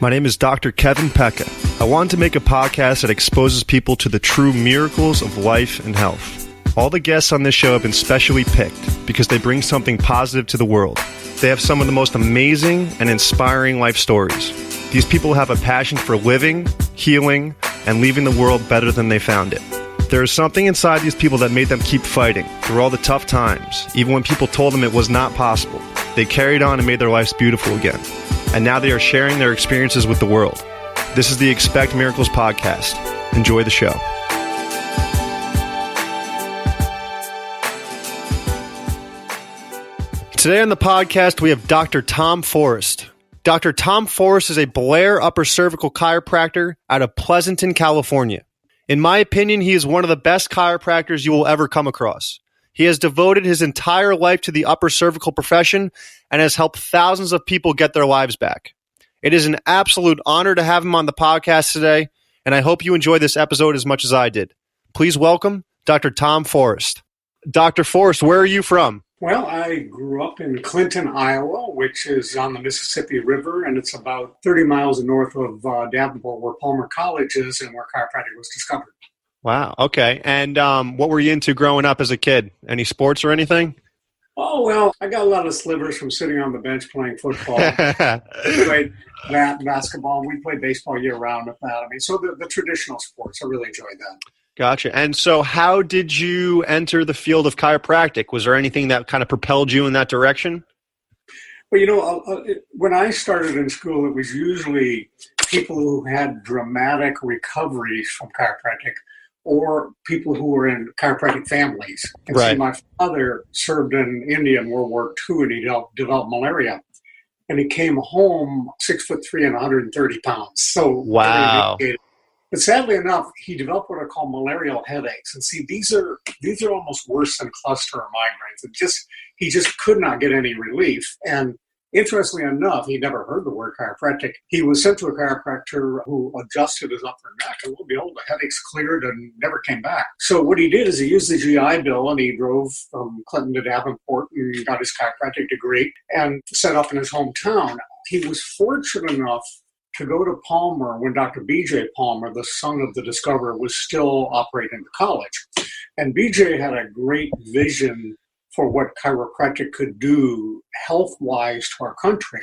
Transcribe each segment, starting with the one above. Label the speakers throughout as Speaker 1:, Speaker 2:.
Speaker 1: My name is Dr. Kevin Pecca. I wanted to make a podcast that exposes people to the true miracles of life and health. All the guests on this show have been specially picked because they bring something positive to the world. They have some of the most amazing and inspiring life stories. These people have a passion for living, healing, and leaving the world better than they found it. There is something inside these people that made them keep fighting through all the tough times, even when people told them it was not possible. They carried on and made their lives beautiful again. And now they are sharing their experiences with the world. This is the Expect Miracles podcast. Enjoy the show. Today on the podcast, we have Dr. Tom Forrest. Dr. Tom Forrest is a Blair Upper Cervical Chiropractor out of Pleasanton, California. In my opinion, he is one of the best chiropractors you will ever come across. He has devoted his entire life to the upper cervical profession and has helped thousands of people get their lives back. It is an absolute honor to have him on the podcast today, and I hope you enjoy this episode as much as I did. Please welcome Dr. Tom Forrest. Dr. Forrest, where are you from?
Speaker 2: Well, I grew up in Clinton, Iowa, which is on the Mississippi River, and it's about 30 miles north of Davenport, where Palmer College is and where chiropractic was discovered.
Speaker 1: Wow, okay. And what were you into growing up as a kid? Any sports or anything?
Speaker 2: Oh, well, I got a lot of slivers from sitting on the bench playing football. We played basketball. We played baseball year-round with that. I mean, so the traditional sports, I really enjoyed that.
Speaker 1: Gotcha. And so how did you enter the field of chiropractic? Was there anything that kind of propelled you in that direction?
Speaker 2: Well, you know, when I started in school, it was usually people who had dramatic recoveries from chiropractic or people who were in chiropractic families. And
Speaker 1: right.
Speaker 2: So my father served in India in World War II, and he developed malaria. And he came home 6'3" and 130 pounds. So
Speaker 1: wow.
Speaker 2: But sadly enough, he developed what are called malarial headaches. And see, these are almost worse than cluster migraines. He just could not get any relief. And interestingly enough, he never heard the word chiropractic. He was sent to a chiropractor who adjusted his upper neck, and lo and behold, the headaches cleared and never came back. So what he did is he used the GI Bill, and he drove from Clinton to Davenport and got his chiropractic degree and set up in his hometown. He was fortunate enough to go to Palmer when Dr. B.J. Palmer, the son of the discoverer, was still operating the college. And B.J. had a great vision for what chiropractic could do health-wise to our country.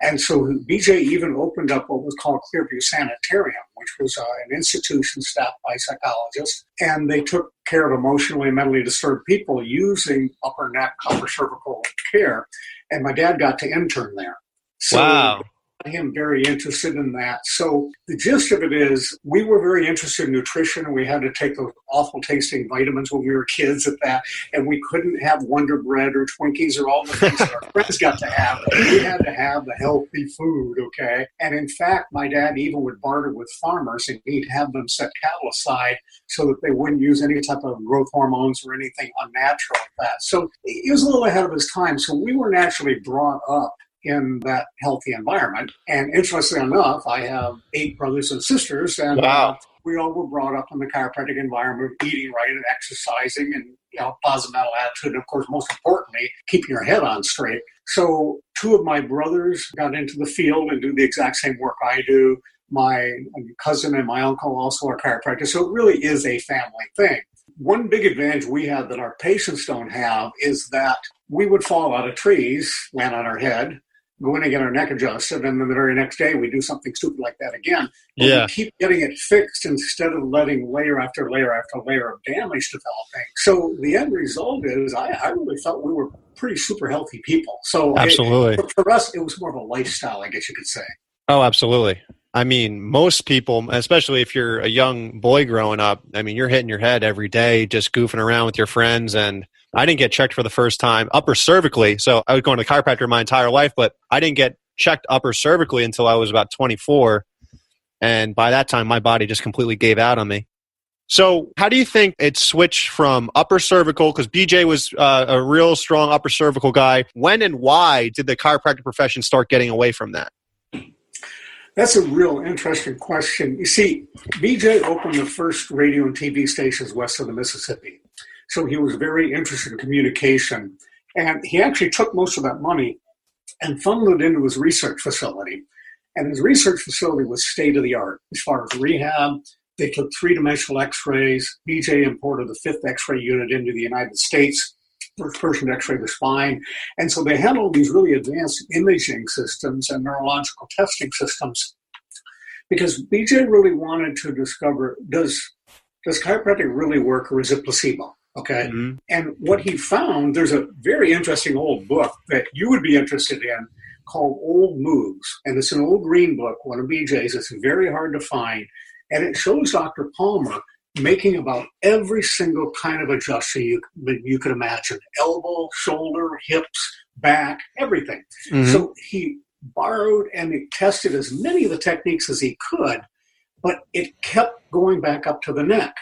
Speaker 2: And so B.J. even opened up what was called Clearview Sanitarium, which was an institution staffed by psychologists. And they took care of emotionally and mentally disturbed people using upper neck, upper cervical care. And my dad got to intern there. So
Speaker 1: wow.
Speaker 2: Him very interested in that. So the gist of it is we were very interested in nutrition, and we had to take those awful tasting vitamins when we were kids at that, and we couldn't have Wonder Bread or Twinkies or all the things that our friends got to have. We had to have the healthy food, okay? And in fact, my dad even would barter with farmers, and he'd have them set cattle aside so that they wouldn't use any type of growth hormones or anything unnatural like that. So he was a little ahead of his time. So we were naturally brought up in that healthy environment. And interestingly enough, I have 8 brothers and sisters, and
Speaker 1: wow.
Speaker 2: We all were brought up in the chiropractic environment, eating right and exercising and, positive mental attitude. And of course, most importantly, keeping your head on straight. So 2 of my brothers got into the field and do the exact same work I do. My cousin and my uncle also are chiropractors. So it really is a family thing. One big advantage we have that our patients don't have is that we would fall out of trees, land on our head, go in and get our neck adjusted, and then the very next day we do something stupid like that again. But
Speaker 1: yeah.
Speaker 2: We keep getting it fixed instead of letting layer after layer after layer of damage developing. So the end result is I really felt we were pretty super healthy people. So
Speaker 1: absolutely.
Speaker 2: For us, it was more of a lifestyle, I guess you could say.
Speaker 1: Oh, absolutely. I mean, most people, especially if you're a young boy growing up, I mean, you're hitting your head every day, just goofing around with your friends. And I didn't get checked for the first time upper cervically. So I was going to the chiropractor my entire life, but I didn't get checked upper cervically until I was about 24. And by that time, my body just completely gave out on me. So how do you think it switched from upper cervical, because BJ was a real strong upper cervical guy. When and why did the chiropractic profession start getting away from that?
Speaker 2: That's a real interesting question. You see, BJ opened the first radio and TV stations west of the Mississippi. So he was very interested in communication. And he actually took most of that money and funneled it into his research facility. And his research facility was state of the art as far as rehab. They took three-dimensional x-rays. BJ imported the fifth x-ray unit into the United States, first person to x-ray the spine. And so they had all these really advanced imaging systems and neurological testing systems because BJ really wanted to discover, does chiropractic really work or is it placebo? Okay. Mm-hmm. And what he found, there's a very interesting old book that you would be interested in called Old Moves. And it's an old green book, one of BJ's. It's very hard to find. And it shows Dr. Palmer making about every single kind of adjustment you could imagine. Elbow, shoulder, hips, back, everything. Mm-hmm. So he borrowed and he tested as many of the techniques as he could, but it kept going back up to the neck.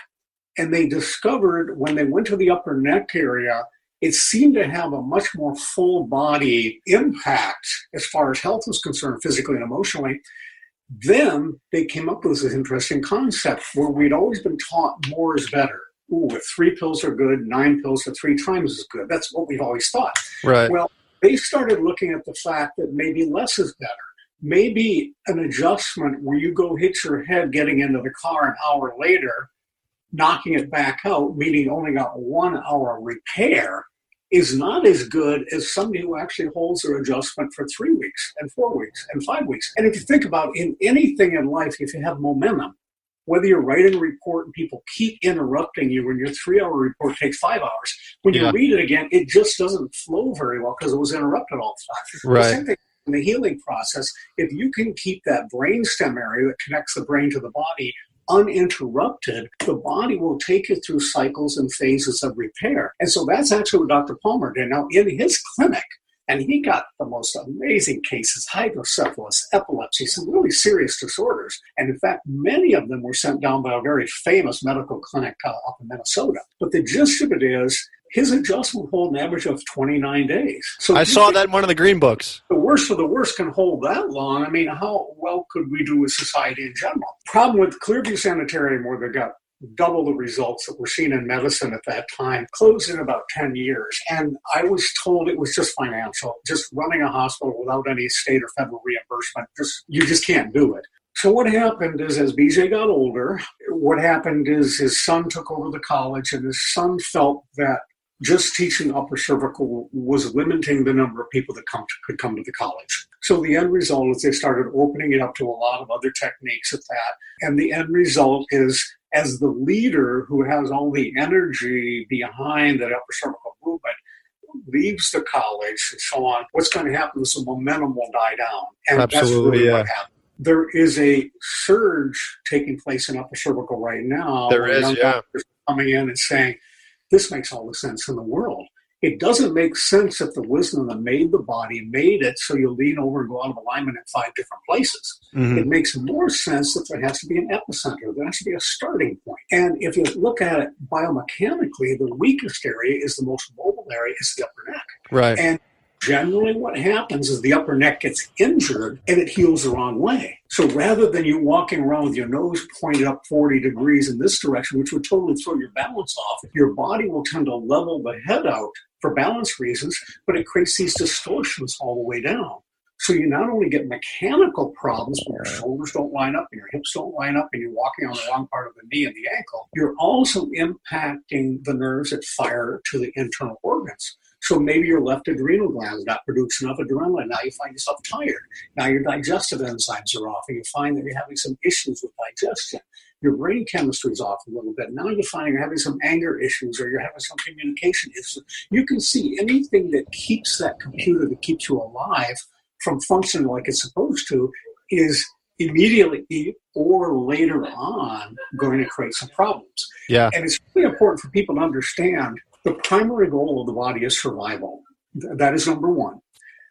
Speaker 2: And they discovered when they went to the upper neck area, it seemed to have a much more full body impact as far as health was concerned, physically and emotionally. Then they came up with this interesting concept where we'd always been taught more is better. Ooh, if 3 pills are good, 9 pills are 3 times as good. That's what we've always thought.
Speaker 1: Right.
Speaker 2: Well, they started looking at the fact that maybe less is better. Maybe an adjustment where you go hit your head getting into the car an hour later, knocking it back out, meaning you only got 1 hour repair, is not as good as somebody who actually holds their adjustment for 3 weeks and 4 weeks and 5 weeks. And if you think about in anything in life, if you have momentum, whether you're writing a report and people keep interrupting you when your 3-hour report takes 5 hours, when you read it again, it just doesn't flow very well because it was interrupted all the time.
Speaker 1: Right.
Speaker 2: The same thing in the healing process. If you can keep that brainstem area that connects the brain to the body uninterrupted, the body will take you through cycles and phases of repair. And so that's actually what Dr. Palmer did. Now, in his clinic, and he got the most amazing cases, hydrocephalus, epilepsy, some really serious disorders. And in fact, many of them were sent down by a very famous medical clinic up in Minnesota. But the gist of it is, his adjustment will hold an average of 29 days. So
Speaker 1: I saw that in one of the green books.
Speaker 2: The worst of the worst can hold that long. I mean, how well could we do with society in general? Problem with Clearview Sanitarium, where they got double the results that were seen in medicine at that time, closed in about 10 years. And I was told it was just financial, just running a hospital without any state or federal reimbursement. You just can't do it. So what happened is, as BJ got older, what happened is his son took over the college, and his son felt that just teaching upper cervical was limiting the number of people that could come to the college. So the end result is they started opening it up to a lot of other techniques at that. And the end result is, as the leader who has all the energy behind that upper cervical movement leaves the college and so on, what's going to happen is the momentum will die down. And
Speaker 1: absolutely,
Speaker 2: that's really what happened. There is a surge taking place in upper cervical right now.
Speaker 1: There is,
Speaker 2: doctors coming in and saying, this makes all the sense in the world. It doesn't make sense if the wisdom that made the body made it so you lean over and go out of alignment in 5 different places. Mm-hmm. It makes more sense that there has to be an epicenter. There has to be a starting point. And if you look at it biomechanically, the weakest area is the most mobile area, is the upper neck.
Speaker 1: Right.
Speaker 2: And generally what happens is the upper neck gets injured and it heals the wrong way. So rather than you walking around with your nose pointed up 40 degrees in this direction, which would totally throw your balance off, your body will tend to level the head out for balance reasons, but it creates these distortions all the way down. So you not only get mechanical problems when your shoulders don't line up and your hips don't line up and you're walking on the wrong part of the knee and the ankle, you're also impacting the nerves that fire to the internal organs. So maybe your left adrenal gland is not producing enough adrenaline. Now you find yourself tired. Now your digestive enzymes are off, and you find that you're having some issues with digestion. Your brain chemistry is off a little bit. Now you find you're having some anger issues, or you're having some communication issues. You can see anything that keeps that computer, that keeps you alive from functioning like it's supposed to, is immediately or later on going to create some problems.
Speaker 1: Yeah.
Speaker 2: And it's really important for people to understand the primary goal of the body is survival. That is number one.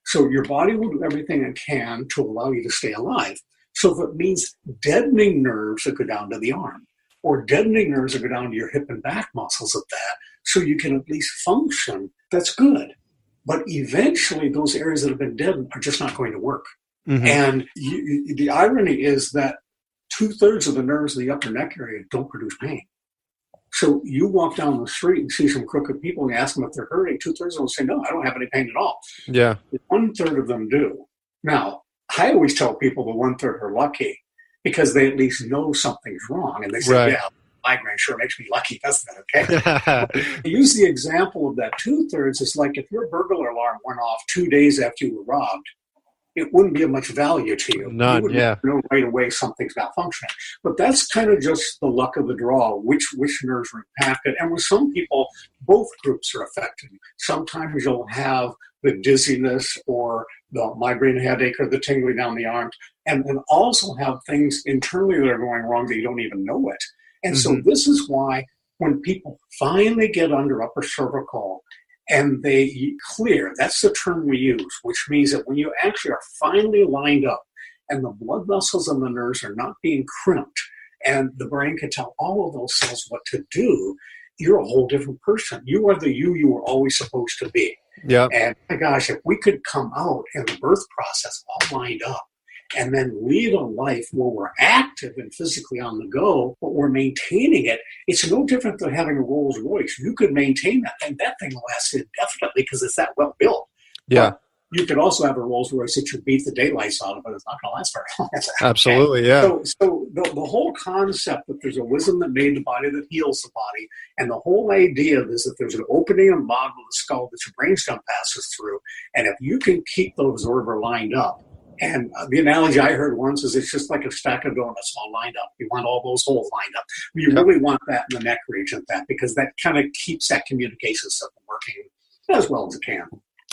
Speaker 2: So your body will do everything it can to allow you to stay alive. So if it means deadening nerves that go down to the arm, or deadening nerves that go down to your hip and back muscles at that, so you can at least function, that's good. But eventually those areas that have been deadened are just not going to work. Mm-hmm. And the irony is that 2/3 of the nerves in the upper neck area don't produce pain. So you walk down the street and see some crooked people and you ask them if they're hurting. 2/3 of them say, no, I don't have any pain at all.
Speaker 1: Yeah.
Speaker 2: 1/3 of them do. Now, I always tell people the 1/3 are lucky because they at least know something's wrong. And they say,
Speaker 1: Right.
Speaker 2: yeah, migraine sure makes me lucky, doesn't it? Okay. I use the example of that 2/3. It's like if your burglar alarm went off 2 days after you were robbed, it wouldn't be of much value to you.
Speaker 1: None,
Speaker 2: You would
Speaker 1: yeah.
Speaker 2: know right away something's malfunctioning. But that's kind of just the luck of the draw, which nerves are impacted. And with some people, both groups are affected. Sometimes you'll have the dizziness or the migraine headache or the tingling down the arms, and also have things internally that are going wrong that you don't even know it. And so this is why when people finally get under upper cervical and they clear, that's the term we use, which means that when you actually are finally lined up and the blood vessels and the nerves are not being crimped and the brain can tell all of those cells what to do, you're a whole different person. You are the you were always supposed to be.
Speaker 1: Yeah.
Speaker 2: And my gosh, if we could come out in the birth process all lined up and then lead a life where we're active and physically on the go, but we're maintaining it, it's no different than having a Rolls Royce. You could maintain that, and that thing lasts indefinitely because it's that well built.
Speaker 1: Yeah.
Speaker 2: But you could also have a Rolls Royce that you beat the daylights out of, but it's not going to last very long.
Speaker 1: Absolutely, yeah.
Speaker 2: So the whole concept that there's a wisdom that made the body that heals the body, and the whole idea is that there's an opening in the bottom of the skull that your brainstem passes through, and if you can keep those vertebrae lined up, and the analogy I heard once is it's just like a stack of donuts all lined up. You want all those holes lined up. You really want that in the neck region, because that kind of keeps that communication system working as well as it can.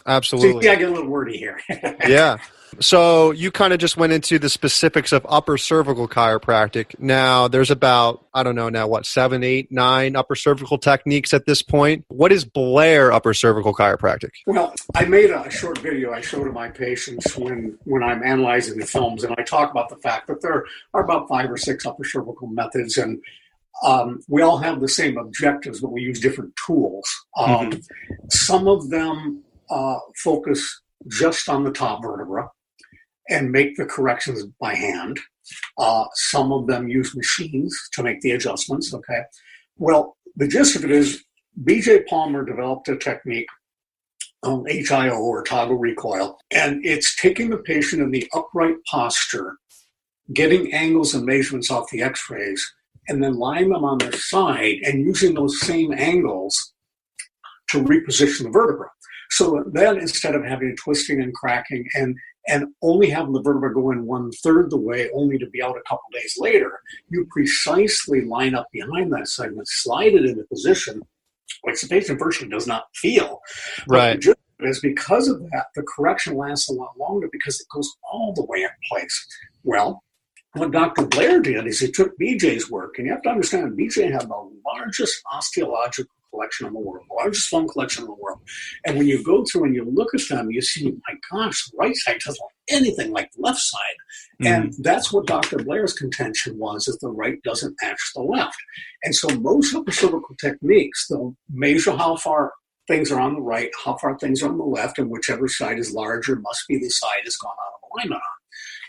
Speaker 1: Absolutely.
Speaker 2: So, I get a little wordy here.
Speaker 1: Yeah. So you kind of just went into the specifics of upper cervical chiropractic. Now there's about, 7, 8, 9 upper cervical techniques at this point. What is Blair Upper Cervical Chiropractic?
Speaker 2: Well, I made a short video I show to my patients when I'm analyzing the films, and I talk about the fact that there are about 5 or 6 upper cervical methods, and we all have the same objectives, but we use different tools. Some of them focus just on the top vertebra and make the corrections by hand. Some of them use machines to make the adjustments, okay? Well, the gist of it is B.J. Palmer developed a technique, HIO, or toggle recoil, and it's taking the patient in the upright posture, getting angles and measurements off the x-rays, and then lying them on their side and using those same angles to reposition the vertebra. So then instead of having twisting and cracking and only having the vertebra go in 1/3 the way, only to be out a couple days later, you precisely line up behind that segment, slide it into position, which the patient virtually does not feel.
Speaker 1: Right.
Speaker 2: But is because of that, the correction lasts a lot longer because it goes all the way in place. Well, what Dr. Blair did is he took BJ's work, and you have to understand, BJ had the largest osteological collection in the world, the largest bone collection in the world. And when you go through and you look at them, you see, my gosh, the right side doesn't look anything like the left side. And that's what Dr. Blair's contention was, is the right doesn't match the left. And so most upper cervical techniques, they'll measure how far things are on the right, how far things are on the left, and whichever side is larger must be the side that's gone out of alignment on.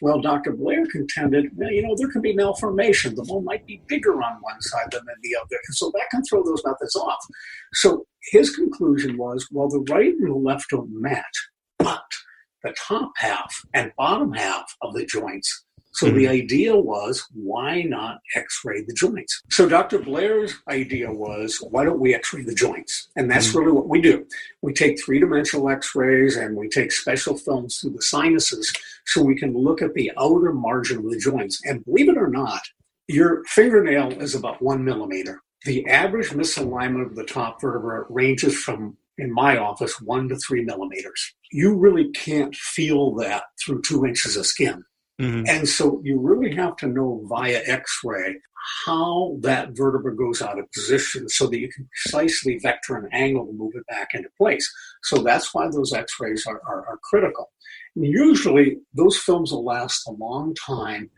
Speaker 2: Well, Dr. Blair contended, there can be malformation. The bone might be bigger on one side than the other. And so that can throw those methods off. So his conclusion was, well, the right and the left don't match, but the top half and bottom half of the joints. So the idea was, why not x-ray the joints? So Dr. Blair's idea was, why don't we x-ray the joints? And that's really what we do. We take 3-dimensional x-rays and we take special films through the sinuses so we can look at the outer margin of the joints. And believe it or not, your fingernail is about 1 millimeter. The average misalignment of the top vertebra ranges from, in my office, 1 to 3 millimeters. You really can't feel that through 2 inches of skin. And so you really have to know via x-ray how that vertebra goes out of position so that you can precisely vector an angle to move it back into place. So that's why those x-rays are critical. And usually those films will last a long time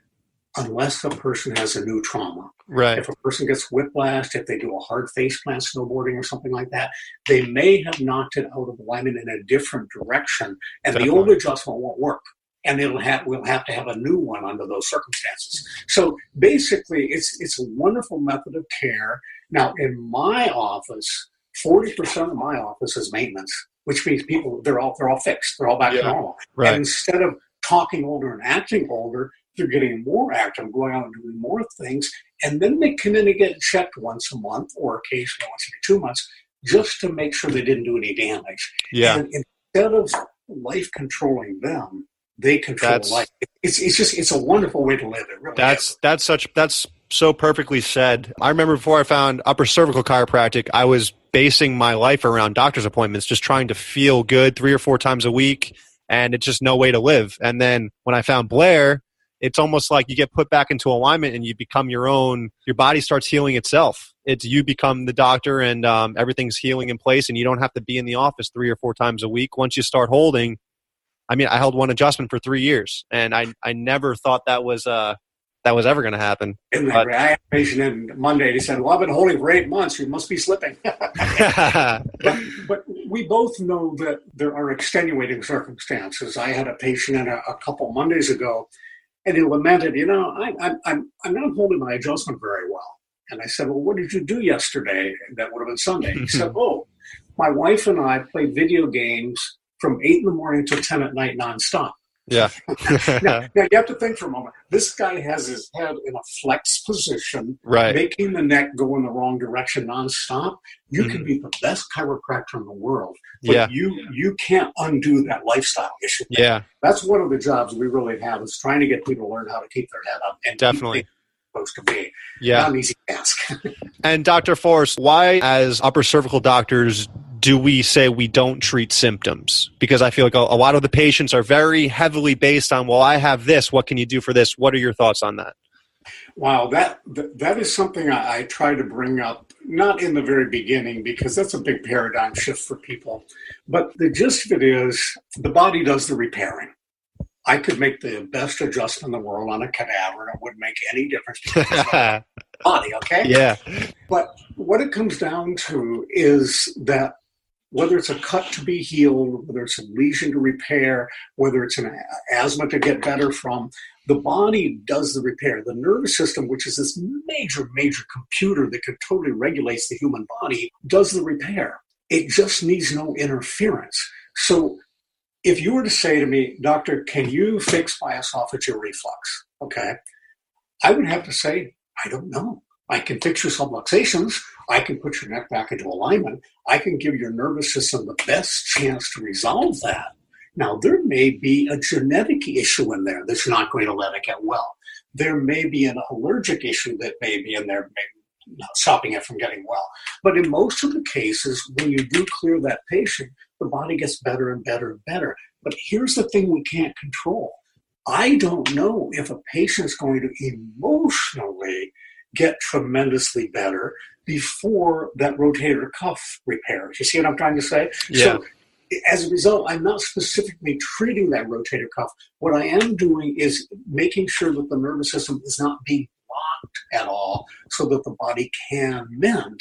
Speaker 2: unless the person has a new trauma.
Speaker 1: Right.
Speaker 2: If a person gets whiplash, if they do a hard face plant snowboarding or something like that, they may have knocked it out of alignment in a different direction, and the old adjustment won't work. And we'll have to have a new one under those circumstances. So basically, it's a wonderful method of care. Now, in my office, 40% of my office is maintenance, which means people they're all fixed, they're all back to normal.
Speaker 1: Right.
Speaker 2: And instead of talking older and acting older, they're getting more active, going out and doing more things. And then they come in and get checked once a month or occasionally once every 2 months just to make sure they didn't do any damage.
Speaker 1: Yeah.
Speaker 2: And instead of life controlling them, they control life. It's a wonderful way to live. It really is.
Speaker 1: That's so perfectly said. I remember before I found Upper Cervical Chiropractic, I was basing my life around doctor's appointments, just trying to feel good 3 or 4 times a week, and it's just no way to live. And then when I found Blair, it's almost like you get put back into alignment and you become your body starts healing itself. You become the doctor, and everything's healing in place, and you don't have to be in the office 3 or 4 times a week. Once you start holding, I held one adjustment for 3 years, and I never thought that was ever going to happen.
Speaker 2: I had a patient in Monday. He said, "Well, I've been holding for 8 months. You must be slipping." but we both know that there are extenuating circumstances. I had a patient in a couple Mondays ago, and he lamented, I'm not holding my adjustment very well. And I said, "Well, what did you do yesterday?" That would have been Sunday. He said, "Oh, my wife and I played video games from 8 in the morning till 10 at night nonstop."
Speaker 1: Yeah.
Speaker 2: now you have to think for a moment. This guy has his head in a flex position,
Speaker 1: right,
Speaker 2: making the neck go in the wrong direction nonstop. You can be the best chiropractor in the world, but you can't undo that lifestyle issue.
Speaker 1: Yeah.
Speaker 2: That's one of the jobs we really have, is trying to get people to learn how to keep their head up and
Speaker 1: definitely
Speaker 2: supposed to be.
Speaker 1: Yeah.
Speaker 2: Not an easy task.
Speaker 1: And Dr. Forrest, why as upper cervical doctors do we say we don't treat symptoms? Because I feel like a lot of the patients are very heavily based on, well, I have this, what can you do for this? What are your thoughts on that?
Speaker 2: Wow, that is something I try to bring up, not in the very beginning, because that's a big paradigm shift for people. But the gist of it is, the body does the repairing. I could make the best adjustment in the world on a cadaver, and it wouldn't make any difference to the body, okay?
Speaker 1: Yeah.
Speaker 2: But what it comes down to is that whether it's a cut to be healed, whether it's a lesion to repair, whether it's an asthma to get better from, the body does the repair. The nervous system, which is this major computer that can totally regulates the human body, does the repair. It just needs no interference. So if you were to say to me, "Doctor, can you fix my esophageal reflux?" Okay, I would have to say, I don't know. I can fix your subluxations. I can put your neck back into alignment. I can give your nervous system the best chance to resolve that. Now, there may be a genetic issue in there that's not going to let it get well. There may be an allergic issue that may be in there, maybe not stopping it from getting well. But in most of the cases, when you do clear that patient, the body gets better and better and better. But here's the thing we can't control. I don't know if a patient's going to emotionally get tremendously better before that rotator cuff repairs. You see what I'm trying to say?
Speaker 1: Yeah.
Speaker 2: So as a result, I'm not specifically treating that rotator cuff. What I am doing is making sure that the nervous system is not being blocked at all so that the body can mend.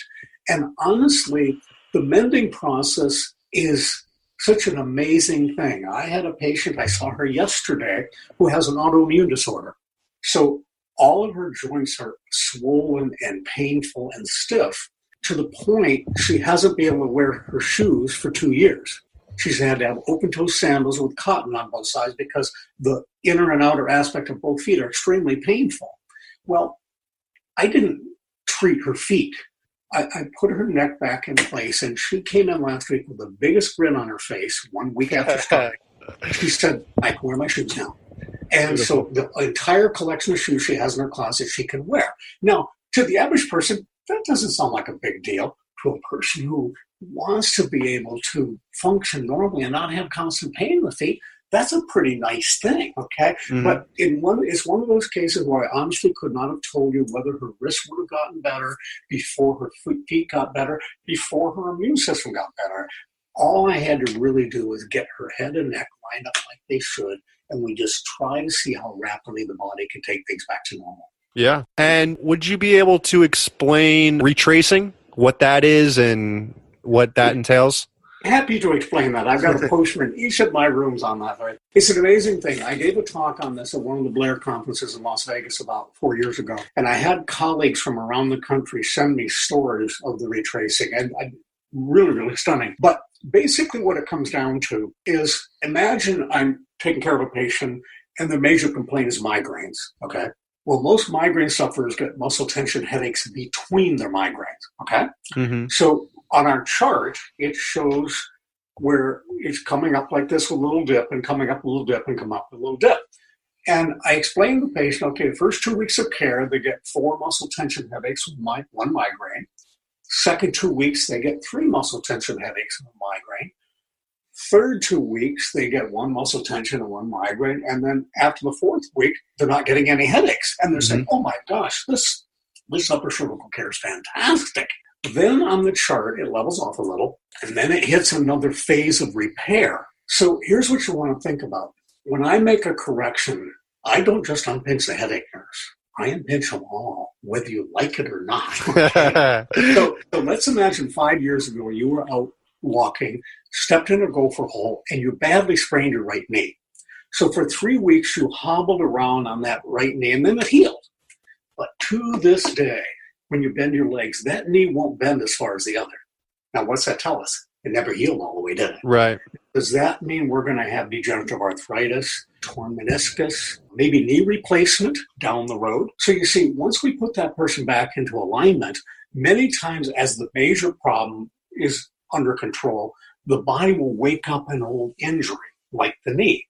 Speaker 2: And honestly, the mending process is such an amazing thing. I had a patient, I saw her yesterday, who has an autoimmune disorder. So all of her joints are swollen and painful and stiff to the point she hasn't been able to wear her shoes for 2 years. She's had to have open-toe sandals with cotton on both sides because the inner and outer aspect of both feet are extremely painful. Well, I didn't treat her feet. I put her neck back in place, and she came in last week with the biggest grin on her face 1 week after starting. She said, "I can wear my shoes now." And so the entire collection of shoes she has in her closet she can wear. Now, to the average person, that doesn't sound like a big deal. To a person who wants to be able to function normally and not have constant pain in the feet, that's a pretty nice thing, okay? Mm-hmm. But it's one of those cases where I honestly could not have told you whether her wrist would have gotten better before her feet got better, before her immune system got better. All I had to really do was get her head and neck lined up like they should, and we just try to see how rapidly the body can take things back to normal.
Speaker 1: Yeah. And would you be able to explain retracing, what that is and what that entails?
Speaker 2: Happy to explain that. I've got a poster in each of my rooms on that. Right? It's an amazing thing. I gave a talk on this at one of the Blair conferences in Las Vegas about 4 years ago. And I had colleagues from around the country send me stories of the retracing. And really, really stunning. But basically what it comes down to is, imagine I'm taking care of a patient, and their major complaint is migraines, okay? Well, most migraine sufferers get muscle tension headaches between their migraines, okay?
Speaker 1: Mm-hmm.
Speaker 2: So on our chart, it shows where it's coming up like this with a little dip and coming up a little dip and come up with a little dip. And I explained to the patient, okay, the first 2 weeks of care, they get 4 muscle tension headaches with one migraine. Second 2 weeks, they get 3 muscle tension headaches with migraine. Third 2 weeks, they get 1 muscle tension and 1 migraine. And then after the 4th week, they're not getting any headaches. And they're saying, oh my gosh, this upper cervical care is fantastic. Then on the chart, it levels off a little, and then it hits another phase of repair. So here's what you want to think about. When I make a correction, I don't just unpinch the headache nerves. I unpinch them all, whether you like it or not. Okay? so let's imagine 5 years ago you were out walking, stepped in a gopher hole, and you badly sprained your right knee. So for 3 weeks, you hobbled around on that right knee, and then it healed. But to this day, when you bend your legs, that knee won't bend as far as the other. Now, what's that tell us? It never healed all the way, did it?
Speaker 1: Right.
Speaker 2: Does that mean we're going to have degenerative arthritis, torn meniscus, maybe knee replacement down the road? So you see, once we put that person back into alignment, many times as the major problem is under control, the body will wake up an old injury, like the knee.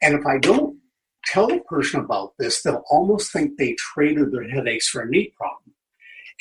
Speaker 2: And if I don't tell a person about this, they'll almost think they traded their headaches for a knee problem.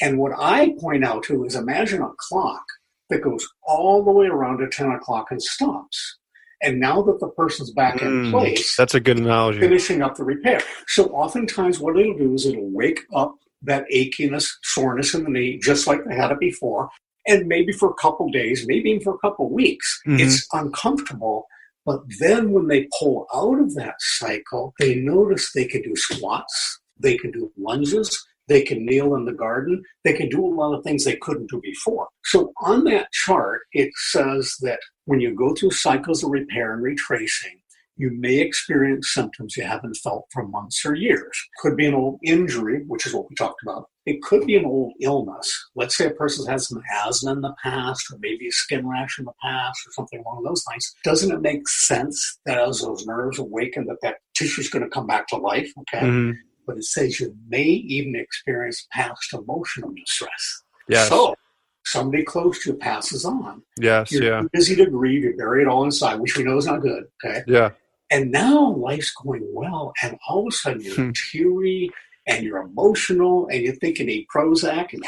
Speaker 2: And what I point out to is imagine a clock that goes all the way around to 10 o'clock and stops. And now that the person's back in place,
Speaker 1: that's a good analogy.
Speaker 2: Finishing up the repair. So oftentimes what it'll do is it'll wake up that achiness, soreness in the knee, just like they had it before. And maybe for a couple days, maybe even for a couple weeks, it's uncomfortable. But then when they pull out of that cycle, they notice they can do squats, they can do lunges, they can kneel in the garden, they can do a lot of things they couldn't do before. So on that chart, it says that when you go through cycles of repair and retracing, you may experience symptoms you haven't felt for months or years. Could be an old injury, which is what we talked about. It could be an old illness. Let's say a person has some asthma in the past, or maybe a skin rash in the past, or something along those lines. Doesn't it make sense that as those nerves awaken, that tissue is going to come back to life? Okay. But it says you may even experience past emotional distress.
Speaker 1: Yes.
Speaker 2: So somebody close to you passes on.
Speaker 1: Yes.
Speaker 2: You're too busy to grieve. You bury it all inside, which we know is not good. Okay.
Speaker 1: Yeah.
Speaker 2: And now life's going well, and all of a sudden you're teary and you're emotional, and you think you need Prozac, and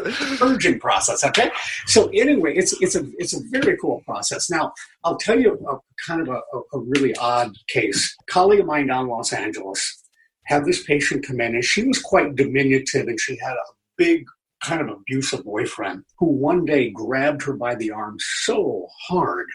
Speaker 2: it's a purging process. Okay. So anyway, it's a very cool process. Now I'll tell you a really odd case. A colleague of mine down in Los Angeles had this patient come in, and she was quite diminutive, and she had a big kind of abusive boyfriend who one day grabbed her by the arm so hard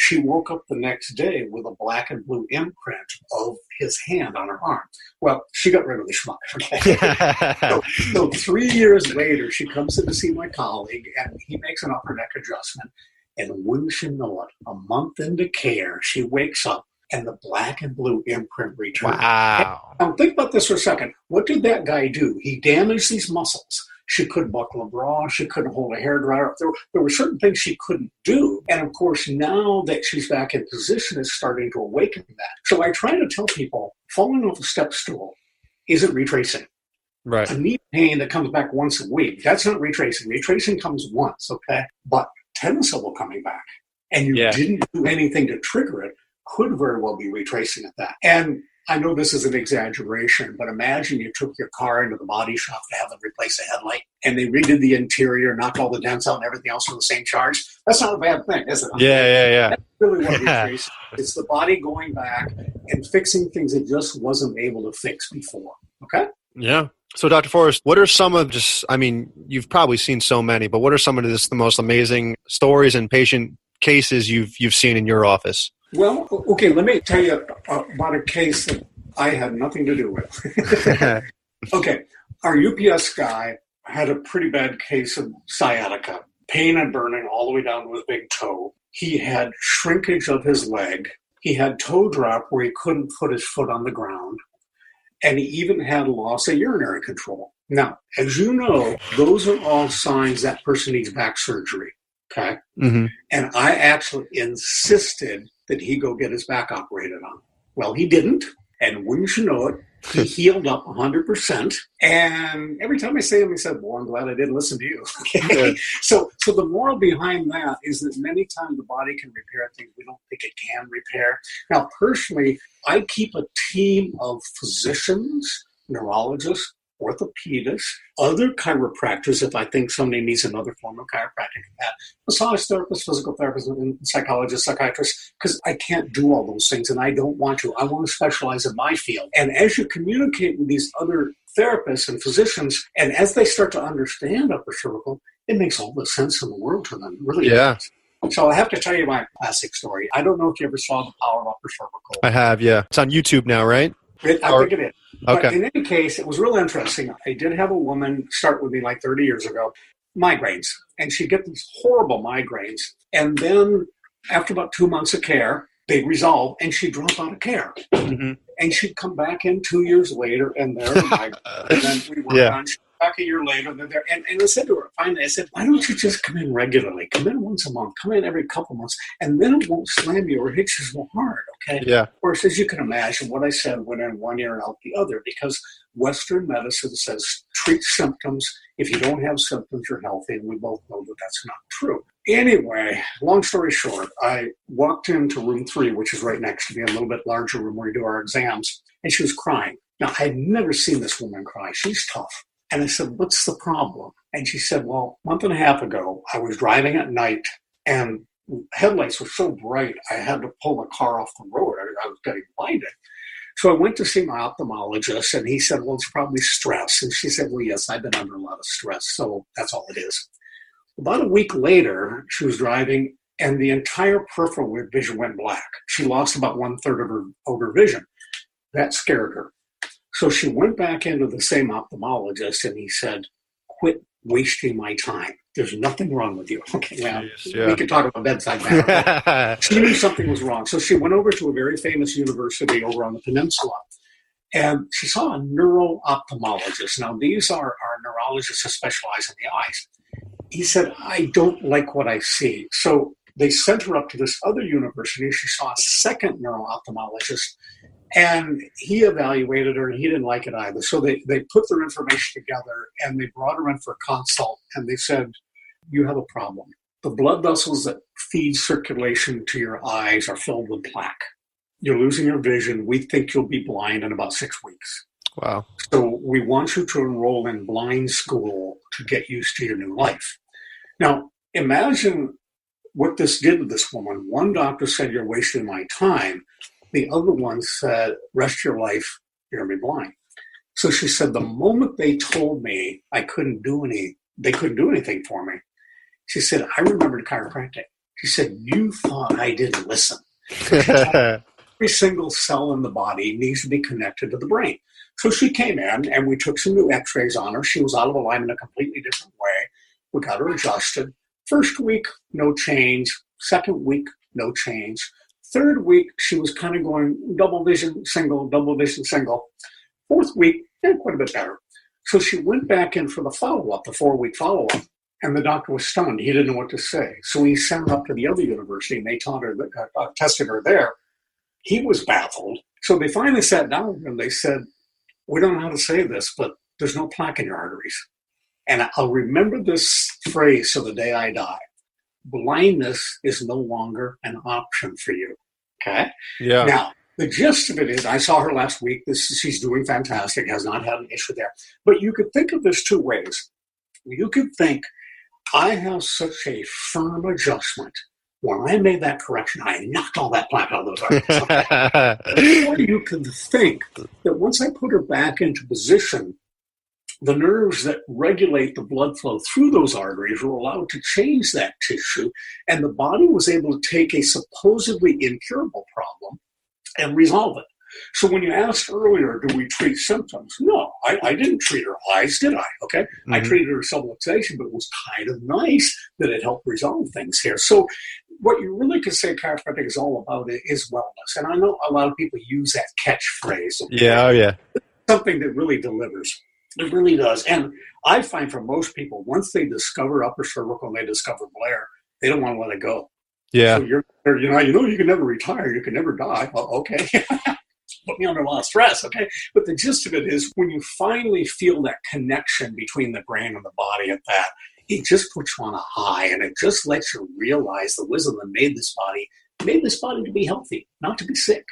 Speaker 2: she woke up the next day with a black and blue imprint of his hand on her arm. Well, she got rid of the schmuck. Okay? so 3 years later, she comes in to see my colleague, and he makes an upper neck adjustment. And wouldn't you know it, a month into care, she wakes up and the black and blue imprint returns.
Speaker 1: Wow.
Speaker 2: Now think about this for a second. What did that guy do? He damaged these muscles. She couldn't buckle a bra. She couldn't hold a hairdryer. There were certain things she couldn't do. And of course, now that she's back in position, it's starting to awaken that. So I try to tell people, falling off a step stool isn't retracing.
Speaker 1: Right.
Speaker 2: A knee pain that comes back once a week, that's not retracing. Retracing comes once, okay? But tennis elbow coming back, and you didn't do anything to trigger it, could very well be retracing at that. And I know this is an exaggeration, but imagine you took your car into the body shop to have them replace a headlight, and they redid the interior, knocked all the dents out and everything else for the same charge. That's not a bad thing, is it?
Speaker 1: Yeah.
Speaker 2: That's really what retracing. It's the body going back and fixing things it just wasn't able to fix before. Okay?
Speaker 1: Yeah. So, Dr. Forrest, what are some of you've probably seen so many, but what are some of the most amazing stories and patient cases you've seen in your office?
Speaker 2: Well, okay, let me tell you about a case that I had nothing to do with. Okay, our UPS guy had a pretty bad case of sciatica, pain and burning all the way down to his big toe. He had shrinkage of his leg. He had toe drop where he couldn't put his foot on the ground. And he even had loss of urinary control. Now, as you know, those are all signs that person needs back surgery. Okay? Mm-hmm. And I actually insisted that he'd go get his back operated on. Well, he didn't. And wouldn't you know it, he healed up 100%. And every time I say him, he said, well, I'm glad I didn't listen to you. Okay. So the moral behind that is that many times the body can repair things we don't think it can repair. Now, personally, I keep a team of physicians, neurologists, orthopedists, other chiropractors if I think somebody needs another form of chiropractic, massage therapists, physical therapists, and psychologists, psychiatrists, because I can't do all those things and I don't want to. I want to specialize in my field. And as you communicate with these other therapists and physicians, and as they start to understand upper cervical, it makes all the sense in the world to them. It really does. So I have to tell you my classic story. I don't know if you ever saw The Power of Upper Cervical.
Speaker 1: I have, yeah. It's on YouTube now, right?
Speaker 2: I think it is. But in any case, it was real interesting. I did have a woman start with me like 30 years ago, migraines. And she'd get these horrible migraines. And then after about 2 months of care, they'd resolve and she'd drop out of care. Mm-hmm. And she'd come back in 2 years later and there were migraines. And then we worked on back a year later, they're there. And I said to her, finally, I said, why don't you just come in regularly? Come in once a month, come in every couple months, and then it won't slam you or hit you so hard, okay? Yeah. Of course, as you can imagine, what I said went in one ear and out the other because Western medicine says treat symptoms. If you don't have symptoms, you're healthy, and we both know that that's not true. Anyway, long story short, I walked into room 3, which is right next to me, a little bit larger room where we do our exams, and she was crying. Now, I had never seen this woman cry. She's tough. And I said, what's the problem? And she said, well, a month and a half ago, I was driving at night and headlights were so bright, I had to pull the car off the road. I was getting blinded. So I went to see my ophthalmologist and he said, well, it's probably stress. And she said, well, yes, I've been under a lot of stress. So that's all it is. About a week later, she was driving and the entire peripheral vision went black. She lost about 1/3 of her vision. That scared her. So she went back into the same ophthalmologist and he said, quit wasting my time. There's nothing wrong with you. Okay, now we can talk about bedside manner. She knew something was wrong. So she went over to a very famous university over on the peninsula and she saw a neuro-ophthalmologist. Now these are neurologists who specialize in the eyes. He said, I don't like what I see. So they sent her up to this other university. She saw a second neuro-ophthalmologist. And he evaluated her, and he didn't like it either. So they put their information together, and they brought her in for a consult, and they said, you have a problem. The blood vessels that feed circulation to your eyes are filled with plaque. You're losing your vision. We think you'll be blind in about 6 weeks. Wow. So we want you to enroll in blind school to get used to your new life. Now, imagine what this did to this woman. One doctor said, you're wasting my time. The other one said, rest your life, you're going to be blind. So she said, the moment they told me they couldn't do anything for me, she said, I remembered chiropractic. She said, you thought I didn't listen. Every single cell in the body needs to be connected to the brain. So she came in and we took some new x-rays on her. She was out of alignment a completely different way. We got her adjusted. First week, no change. Second week, no change. Third week, she was kind of going double vision, single, double vision, single. Fourth week, quite a bit better. So she went back in for the follow-up, the 4-week follow-up, and the doctor was stunned. He didn't know what to say. So he sent her up to the other university, and they tested her there. He was baffled. So they finally sat down, and they said, we don't know how to say this, but there's no plaque in your arteries. And I'll remember this phrase till the day I die. Blindness is no longer an option for you. Okay? Yeah. Now, the gist of it is, I saw her last week. She's doing fantastic, has not had an issue there. But you could think of this 2 ways. You could think, I have such a firm adjustment. When I made that correction, I knocked all that plaque out of those arteries. Or you could think that once I put her back into position, the nerves that regulate the blood flow through those arteries were allowed to change that tissue, and the body was able to take a supposedly incurable problem and resolve it. So when you asked earlier, do we treat symptoms? No, I didn't treat her eyes, did I? Okay, mm-hmm. I treated her subluxation, but it was kind of nice that it helped resolve things here. So what you really could say chiropractic is all about is wellness. And I know a lot of people use that catchphrase. Yeah, oh yeah. Something that really delivers. It really does. And I find for most people, once they discover upper cervical and they discover Blair, they don't want to let it go.
Speaker 1: Yeah.
Speaker 2: So you can never retire, you can never die. Oh, okay. Put me under a lot of stress, okay? But the gist of it is when you finally feel that connection between the brain and the body at that, it just puts you on a high, and it just lets you realize the wisdom that made this body to be healthy, not to be sick.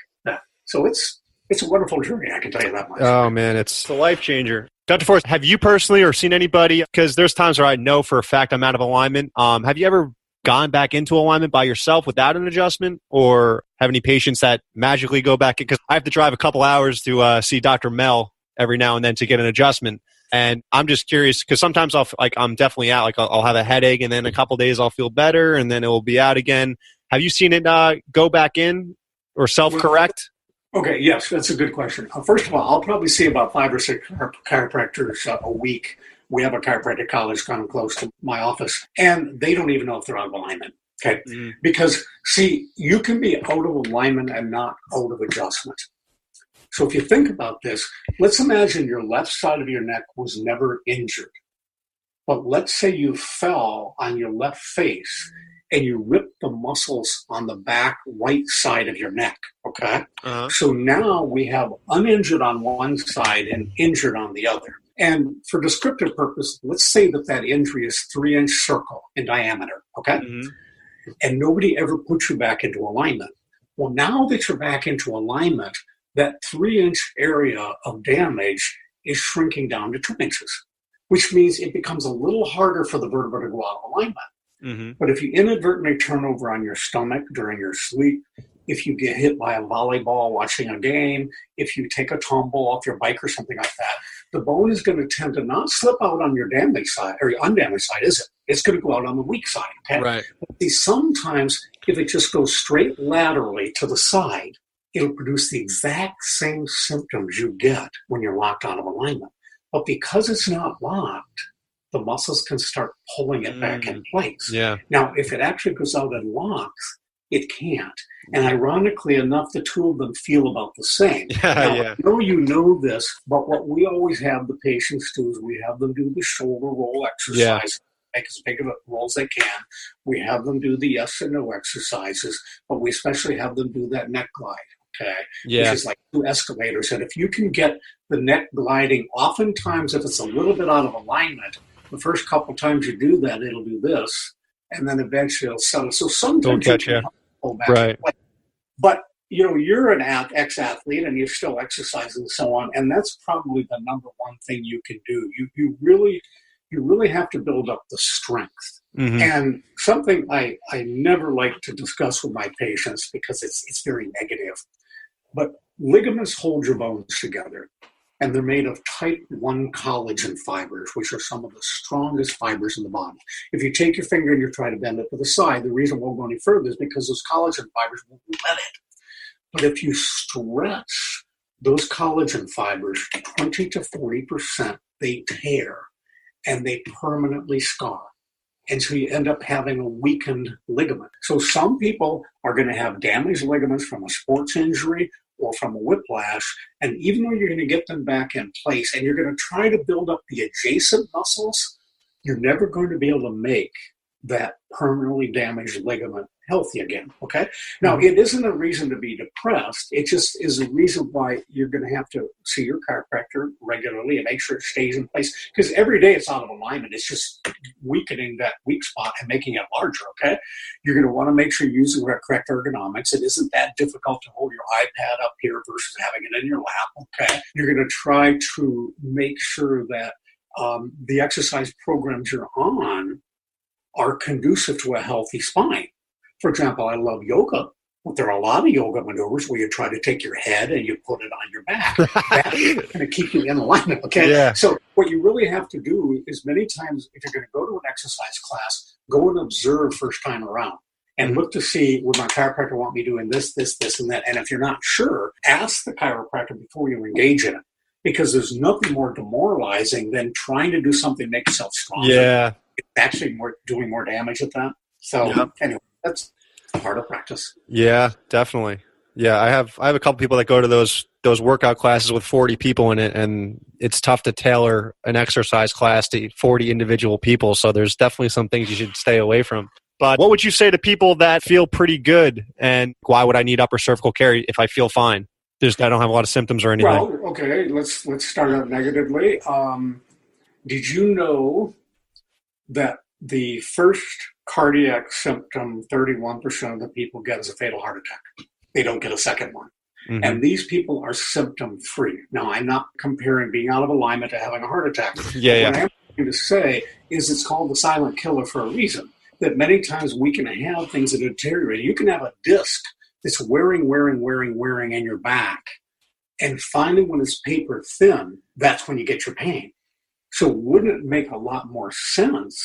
Speaker 2: So it's a wonderful journey, I can tell you that much.
Speaker 1: Oh, man, it's a life changer. Dr. Forrest, have you personally or seen anybody, because there's times where I know for a fact I'm out of alignment. Have you ever gone back into alignment by yourself without an adjustment, or have any patients that magically go back? Because I have to drive a couple hours to see Dr. Mel every now and then to get an adjustment. And I'm just curious because sometimes I'm definitely out. Like I'll have a headache, and then a couple days I'll feel better, and then it will be out again. Have you seen it go back in or self-correct?
Speaker 2: Okay, yes, that's a good question. First of all, I'll probably see about 5 or 6 chiropractors a week. We have a chiropractic college kind of close to my office, and they don't even know if they're out of alignment. Okay, because see, you can be out of alignment and not out of adjustment. So if you think about this, let's imagine your left side of your neck was never injured. But let's say you fell on your left face and you ripped the muscles on the back right side of your neck, okay? Uh-huh. So now we have uninjured on one side and injured on the other. And for descriptive purpose, let's say that injury is 3-inch circle in diameter, okay? Mm-hmm. And nobody ever put you back into alignment. Well, now that you're back into alignment, that 3-inch area of damage is shrinking down to 2 inches, which means it becomes a little harder for the vertebra to go out of alignment. Mm-hmm. But if you inadvertently turn over on your stomach during your sleep, if you get hit by a volleyball watching a game, if you take a tumble off your bike or something like that, the bone is going to tend to not slip out on your damaged side or your undamaged side, is it? It's going to go out on the weak side. Okay? Right. But see, sometimes if it just goes straight laterally to the side, it'll produce the exact same symptoms you get when you're locked out of alignment. But because it's not locked, the muscles can start pulling it back in place. Yeah. Now, if it actually goes out and locks, it can't. And ironically enough, the two of them feel about the same. Now, I know you know this, but what we always have the patients do is we have them do the shoulder roll exercise, make as big of a roll as they can. We have them do the yes and no exercises, but we especially have them do that neck glide. Okay, which is like 2 escalators. And if you can get the neck gliding, oftentimes if it's a little bit out of alignment, the first couple times you do that, it'll do this, and then eventually it'll settle. So sometimes you can pull back. Right. But, you're an ex-athlete and you're still exercising and so on, and that's probably the number one thing you can do. You really have to build up the strength. Mm-hmm. And something I never like to discuss with my patients because it's very negative. But ligaments hold your bones together, and they're made of type 1 collagen fibers, which are some of the strongest fibers in the body. If you take your finger and you try to bend it to the side, the reason it won't go any further is because those collagen fibers won't let it. But if you stretch those collagen fibers 20 to 40%, they tear and they permanently scar. And so you end up having a weakened ligament. So some people are going to have damaged ligaments from a sports injury or from a whiplash. And even though you're going to get them back in place and you're going to try to build up the adjacent muscles, you're never going to be able to make that permanently damaged ligament healthy again, okay? Now, it isn't a reason to be depressed. It just is a reason why you're going to have to see your chiropractor regularly and make sure it stays in place. Because every day it's out of alignment. It's just weakening that weak spot and making it larger, okay? You're going to want to make sure you're using the correct ergonomics. It isn't that difficult to hold your iPad up here versus having it in your lap, okay? You're going to try to make sure that the exercise programs you're on are conducive to a healthy spine. For example, I love yoga, but there are a lot of yoga maneuvers where you try to take your head and you put it on your back. That's going to keep you in alignment, okay? Yeah. So what you really have to do is many times, if you're going to go to an exercise class, go and observe first time around and look to see, would my chiropractor want me doing this, this, this, and that? And if you're not sure, ask the chiropractor before you engage in it, because there's nothing more demoralizing than trying to do something to make yourself stronger. Yeah. It's actually doing more damage at that. So anyway, that's part of practice. Yeah, definitely. Yeah, I have a couple people that go to those workout classes with 40 people in it, and it's tough to tailor an exercise class to 40 individual people. So there's definitely some things you should stay away from.
Speaker 1: But what would you say to people that feel pretty good? And why would I need upper cervical care if I feel fine? I don't have a lot of symptoms or anything.
Speaker 2: Well, okay, let's start out negatively. Did you know that the first cardiac symptom 31% of the people get is a fatal heart attack? They don't get a second one. Mm-hmm. And these people are symptom-free. Now, I'm not comparing being out of alignment to having a heart attack. What I'm going to say is it's called the silent killer for a reason, that many times we can have things that deteriorate. You can have a disc that's wearing in your back, and finally when it's paper thin, that's when you get your pain. So wouldn't it make a lot more sense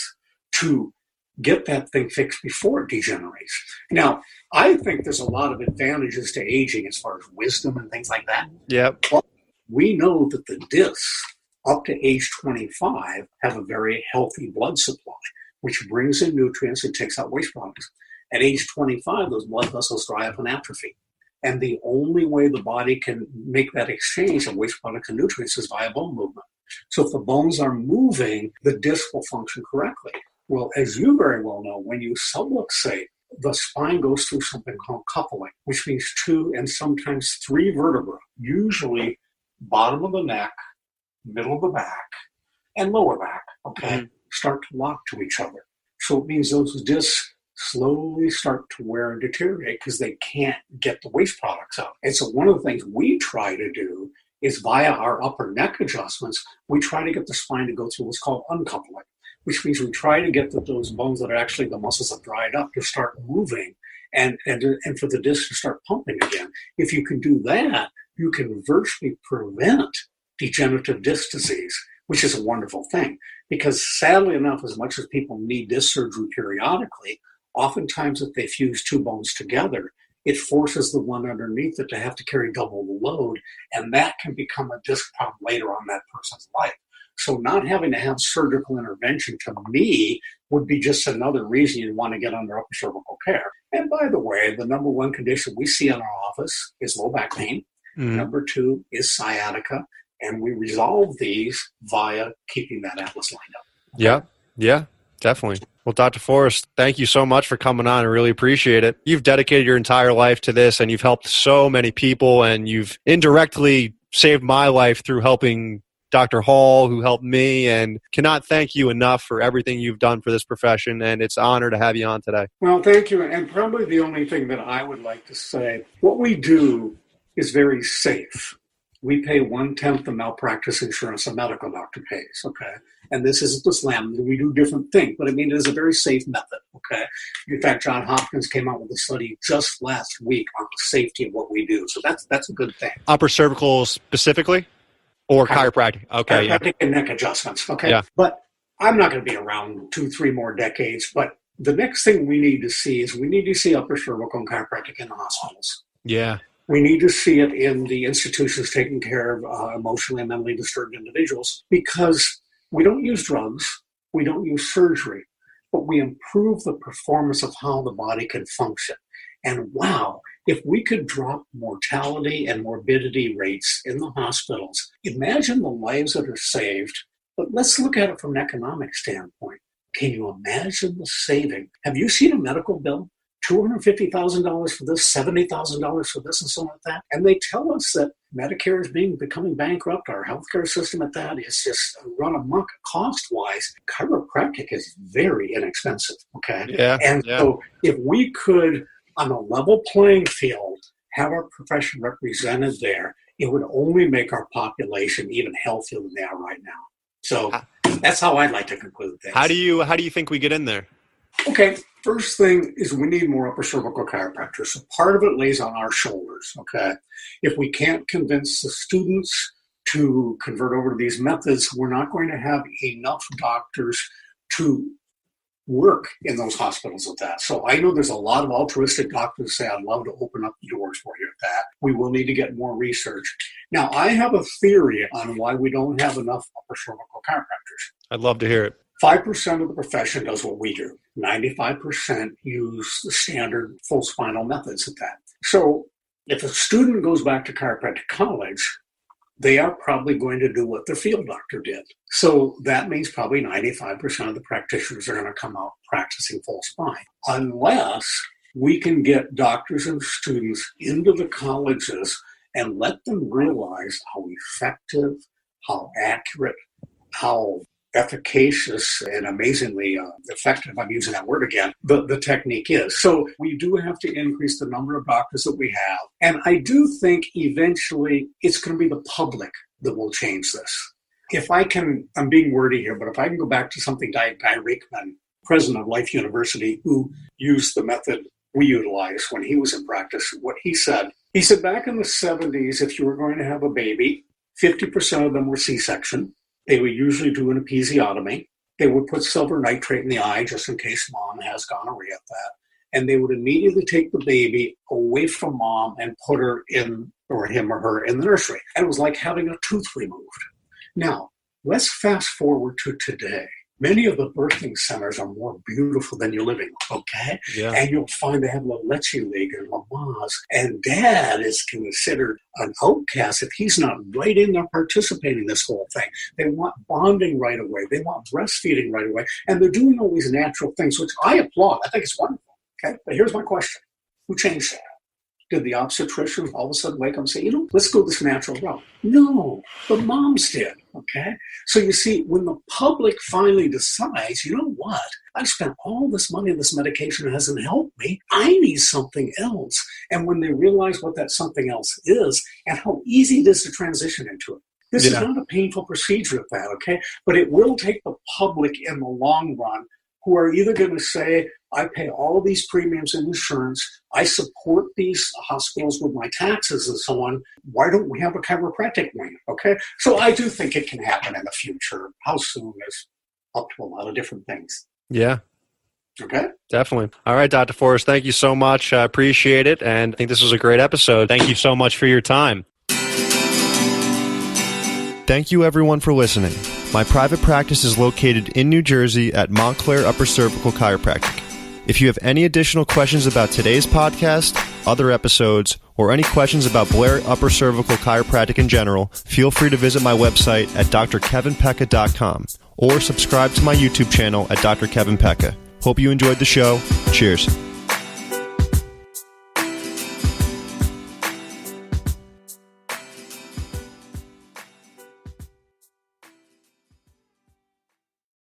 Speaker 2: to get that thing fixed before it degenerates? Now, I think there's a lot of advantages to aging as far as wisdom and things like that.
Speaker 1: Yep.
Speaker 2: But we know that the discs up to age 25 have a very healthy blood supply, which brings in nutrients and takes out waste products. At age 25, those blood vessels dry up and atrophy. And the only way the body can make that exchange of waste products and nutrients is via bone movement. So if the bones are moving, the disc will function correctly. Well, as you very well know, when you subluxate, the spine goes through something called coupling, which means 2 and sometimes 3 vertebrae, usually bottom of the neck, middle of the back, and lower back, start to lock to each other. So it means those discs slowly start to wear and deteriorate because they can't get the waste products out. And so one of the things we try to do is via our upper neck adjustments, we try to get the spine to go through what's called uncoupling, which means we try to get those bones that are actually the muscles have dried up to start moving and for the disc to start pumping again. If you can do that, you can virtually prevent degenerative disc disease, which is a wonderful thing. Because sadly enough, as much as people need disc surgery periodically, oftentimes if they fuse 2 bones together, it forces the one underneath it to have to carry double the load, and that can become a disc problem later on in that person's life. So not having to have surgical intervention, to me, would be just another reason you'd want to get under upper cervical care. And by the way, the number 1 condition we see in our office is low back pain. Mm-hmm. Number 2 is sciatica. And we resolve these via keeping that atlas lined up.
Speaker 1: Yeah, definitely. Well, Dr. Forrest, thank you so much for coming on. I really appreciate it. You've dedicated your entire life to this, and you've helped so many people, and you've indirectly saved my life through helping Dr. Hall, who helped me, and cannot thank you enough for everything you've done for this profession, and it's an honor to have you on today.
Speaker 2: Well, thank you. And probably the only thing that I would like to say, what we do is very safe. We pay 1/10 the malpractice insurance a medical doctor pays, okay? And this isn't the slam. We do different things, but I mean, it is a very safe method, okay? In fact, John Hopkins came out with a study just last week on the safety of what we do. So that's a good thing.
Speaker 1: Upper cervical specifically? Or chiropractic? Okay,
Speaker 2: chiropractic and neck adjustments, okay?
Speaker 1: Yeah.
Speaker 2: But I'm not going to be around 2-3 more decades, but the next thing we need to see is we need to see upper cervical and chiropractic in the hospitals.
Speaker 1: Yeah.
Speaker 2: We need to see it in the institutions taking care of emotionally and mentally disturbed individuals, because we don't use drugs, we don't use surgery, but we improve the performance of how the body can function. And wow, if we could drop mortality and morbidity rates in the hospitals, imagine the lives that are saved. But let's look at it from an economic standpoint. Can you imagine the saving? Have you seen a medical bill? $250,000 for this, $70,000 for this, and so on like that. And they tell us that Medicare is becoming bankrupt. Our healthcare system at that is just run amok cost-wise. Chiropractic is very inexpensive, okay?
Speaker 1: Yeah.
Speaker 2: So if we could, on a level playing field, have our profession represented there, it would only make our population even healthier than they are right now. So that's how I'd like to conclude things.
Speaker 1: How do you think we get in there?
Speaker 2: Okay, first thing is we need more upper cervical chiropractors. So part of it lays on our shoulders, okay? If we can't convince the students to convert over to these methods, we're not going to have enough doctors to work in those hospitals with that. So I know there's a lot of altruistic doctors who say, I'd love to open up the doors for you at that. We will need to get more research. Now, I have a theory on why we don't have enough upper cervical chiropractors.
Speaker 1: I'd love to hear it.
Speaker 2: 5% of the profession does what we do. 95% use the standard full spinal methods at that. So if a student goes back to chiropractic college, they are probably going to do what their field doctor did. So that means probably 95% of the practitioners are going to come out practicing full spine, unless we can get doctors and students into the colleges and let them realize how effective, how accurate, how efficacious and amazingly effective, I'm using that word again, the technique is. So we do have to increase the number of doctors that we have. And I do think eventually it's going to be the public that will change this. If I can, I'm being wordy here, but if I can go back to something Guy Rickman, president of Life University, who used the method we utilized when he was in practice, what he said back in the 70s, if you were going to have a baby, 50% of them were C-section. They would usually do an episiotomy. They would put silver nitrate in the eye just in case mom has gonorrhea at that. And they would immediately take the baby away from mom and put her in, or him or her, in the nursery. And it was like having a tooth removed. Now, let's fast forward to today. Many of the birthing centers are more beautiful than your living room, okay? Yeah. And you'll find they have La Leche League and Lamaze. And dad is considered an outcast if he's not right in there participating in this whole thing. They want bonding right away. They want breastfeeding right away. And they're doing all these natural things, which I applaud. I think it's wonderful, okay? But here's my question. Who changed that? Did the obstetrician all of a sudden wake up and say, let's go this natural route? No, the moms did, okay? So you see, when the public finally decides, you know what? I've spent all this money on this medication, it hasn't helped me. I need something else. And when they realize what that something else is and how easy it is to transition into it. This is not a painful procedure at that, okay? But it will take the public in the long run who are either going to say, I pay all of these premiums and insurance, I support these hospitals with my taxes and so on, why don't we have a chiropractic wing, okay? So I do think it can happen in the future. How soon is up to a lot of different things.
Speaker 1: Yeah.
Speaker 2: Okay.
Speaker 1: Definitely. All right, Dr. Forrest, thank you so much. I appreciate it, and I think this was a great episode. Thank you so much for your time. Thank you, everyone, for listening. My private practice is located in New Jersey at Blair Upper Cervical Chiropractic. If you have any additional questions about today's podcast, other episodes, or any questions about Blair Upper Cervical Chiropractic in general, feel free to visit my website at drkevinpecca.com or subscribe to my YouTube channel at Dr. Kevin Pecca. Hope you enjoyed the show. Cheers.